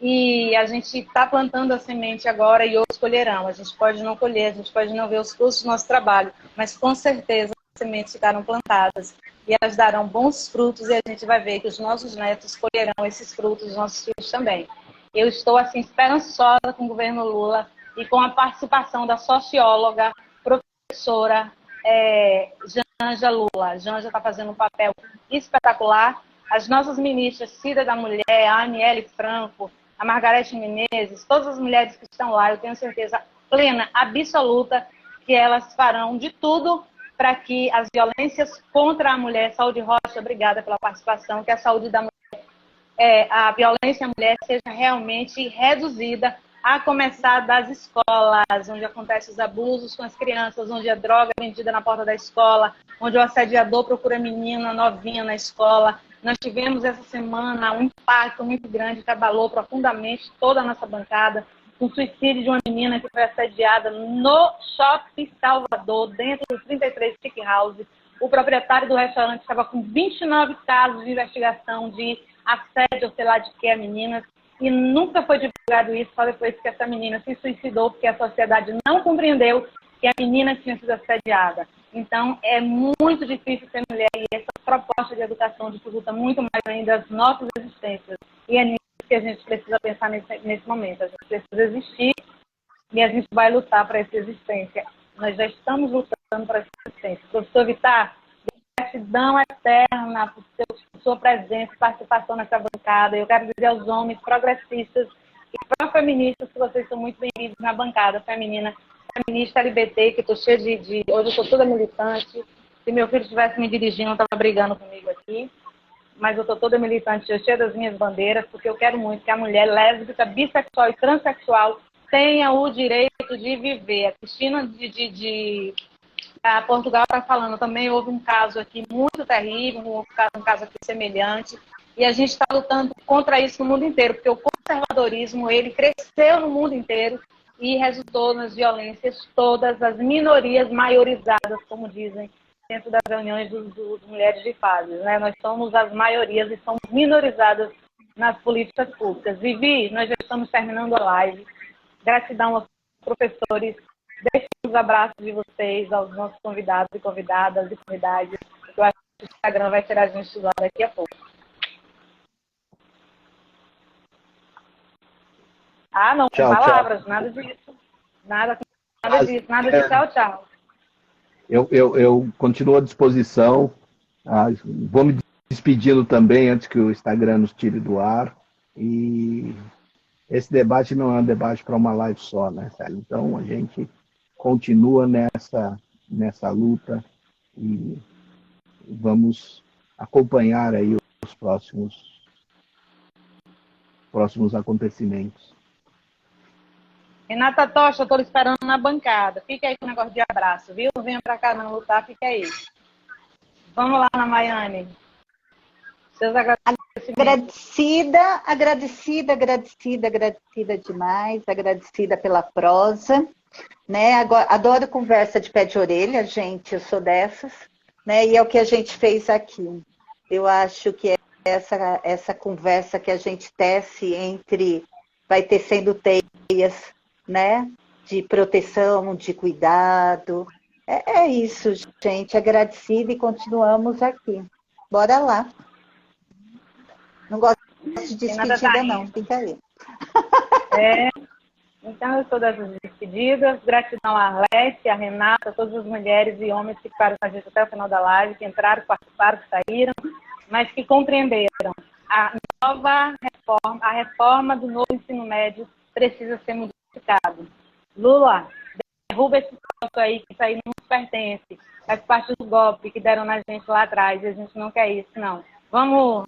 e a gente está plantando a semente agora e outros colherão. A gente pode não colher, a gente pode não ver os frutos do nosso trabalho, mas com certeza as sementes ficaram plantadas. E elas darão bons frutos e a gente vai ver que os nossos netos colherão esses frutos, os nossos filhos também. Eu estou, assim, esperançosa com o governo Lula e com a participação da socióloga, professora Janja Lula. Janja está fazendo um papel espetacular. As nossas ministras, Cida da Mulher, a Aniele Franco, a Margarete Menezes, todas as mulheres que estão lá, eu tenho certeza plena, absoluta, que elas farão de tudo para que as violências contra a mulher, Saúde Rocha, obrigada pela participação, que a saúde da mulher, a violência à mulher seja realmente reduzida, a começar das escolas, onde acontecem os abusos com as crianças, onde a droga é vendida na porta da escola, onde o assediador procura a menina novinha na escola. Nós tivemos essa semana um impacto muito grande que abalou profundamente toda a nossa bancada, um suicídio de uma menina que foi assediada no Shopping Salvador, dentro do 33 Stick House. O proprietário do restaurante estava com 29 casos de investigação de assédio, sei lá de que, a meninas, e nunca foi divulgado isso, só depois que essa menina se suicidou, porque a sociedade não compreendeu que a menina tinha sido assediada. Então, é muito difícil ser mulher e essa proposta de educação dificulta muito mais ainda as nossas existências. E é nisso que a gente precisa pensar nesse momento. A gente precisa existir e a gente vai lutar para essa existência. Nós já estamos lutando para essa existência. Professor Vittar, gratidão eterna por sua presença e participação nessa bancada. Eu quero dizer aos homens progressistas e pró-feministas que vocês são muito bem-vindos na bancada feminina, feminista LGBT, que estou cheia de... Hoje eu sou toda militante. Se meu filho estivesse me dirigindo, estava brigando comigo aqui. Mas eu estou toda militante, eu cheia das minhas bandeiras, porque eu quero muito que a mulher lésbica, bissexual e transexual tenha o direito de viver. A Cristina a Portugal está falando, também houve um caso aqui muito terrível, um caso aqui semelhante, e a gente está lutando contra isso no mundo inteiro, porque o conservadorismo, ele cresceu no mundo inteiro e resultou nas violências todas, as minorias maiorizadas, como dizem, dentro das reuniões dos mulheres de fases, né? Nós somos as maiorias e somos minorizadas nas políticas públicas. Vivi, nós já estamos terminando a live. Gratidão aos professores. Deixem os abraços de vocês aos nossos convidados e convidadas e convidadas. Eu acho que o Instagram vai ser a gente lá daqui a pouco. Ah, não, com Tchau, palavras, tchau. nada disso. Nada disso, nada de tchau, tchau. Eu continuo à disposição. Vou me despedindo também antes que o Instagram nos tire do ar. E esse debate não é um debate para uma live só, né, Célio? Então a gente continua nessa luta e vamos acompanhar aí os próximos acontecimentos. Renata Tocha, eu tô esperando na bancada. Fica aí com o negócio de abraço, viu? Não venha pra cá não lutar, fica aí. Vamos lá, Ana Maiane. Seus agradecimentos. Agradecida demais, agradecida pela prosa, né? Adoro conversa de pé de orelha, gente, eu sou dessas, né? E é o que a gente fez aqui. Eu acho que essa conversa que a gente tece vai tecendo teias, né? De proteção, de cuidado. É isso, gente. Agradecida e continuamos aqui. Bora lá. Não gosto de despedida, não. Fica aí. Então, eu sou dessas despedidas. Gratidão à Arlete, à Renata, a todas as mulheres e homens que ficaram com a gente até o final da live, que entraram, participaram, que saíram, mas que compreenderam. A reforma do novo ensino médio precisa ser modificada. Lula, derruba esse troço aí, que isso aí não nos pertence. Faz parte do golpe que deram na gente lá atrás, e a gente não quer isso, não. Vamos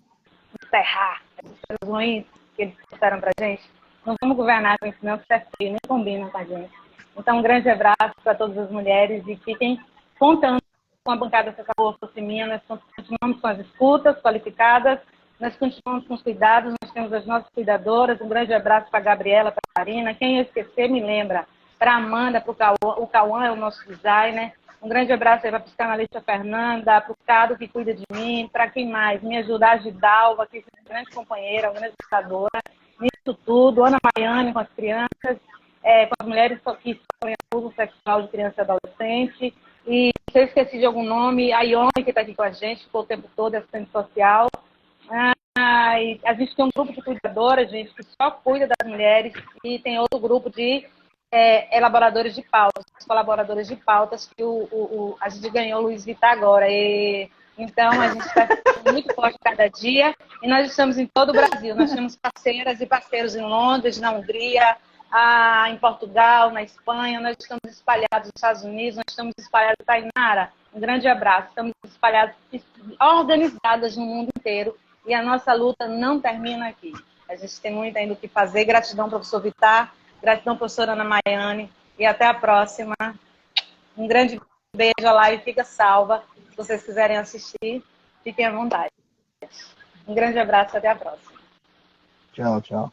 encerrar as coisas ruins que eles disseram pra gente. Não vamos governar com isso, não, que isso é feio, nem combina com a gente. Então, um grande abraço para todas as mulheres e fiquem contando com a bancada Essa Fosse Minha. Nós continuamos com as escutas qualificadas, nós continuamos com os cuidados, nós temos as nossas cuidadoras. Um grande abraço para a Gabriela, para a Karina. Quem eu esquecer, me lembra. Para a Amanda, para o Cauã. O Cauã é o nosso designer. Um grande abraço aí para a psicanalista Fernanda, para o Cado, que cuida de mim, para quem mais? Me ajudar a Gidalva, que é uma grande companheira, uma grande educadora. Nisso tudo, Ana Maiane com as crianças, com as mulheres que sofrem abuso sexual de criança e adolescente. E se eu esqueci de algum nome, a Ione, que está aqui com a gente, ficou o tempo todo, assistente social. E a gente tem um grupo de cuidadoras, gente, que só cuida das mulheres, e tem outro grupo de elaboradores de pautas, colaboradores de pautas, que a gente ganhou o Luiz Vitar agora. Então, a gente está muito forte cada dia e nós estamos em todo o Brasil. Nós temos parceiras e parceiros em Londres, na Hungria, em Portugal, na Espanha. Nós estamos espalhados nos Estados Unidos, nós estamos espalhados em Tainara. Um grande abraço. Estamos espalhados, organizadas no mundo inteiro e a nossa luta não termina aqui. A gente tem muito ainda o que fazer. Gratidão, professor Vitar. Gratidão, professora Ana Maiane. E até a próxima. Um grande beijo, a live fica salva. Se vocês quiserem assistir, fiquem à vontade. Um grande abraço e até a próxima. Tchau, tchau.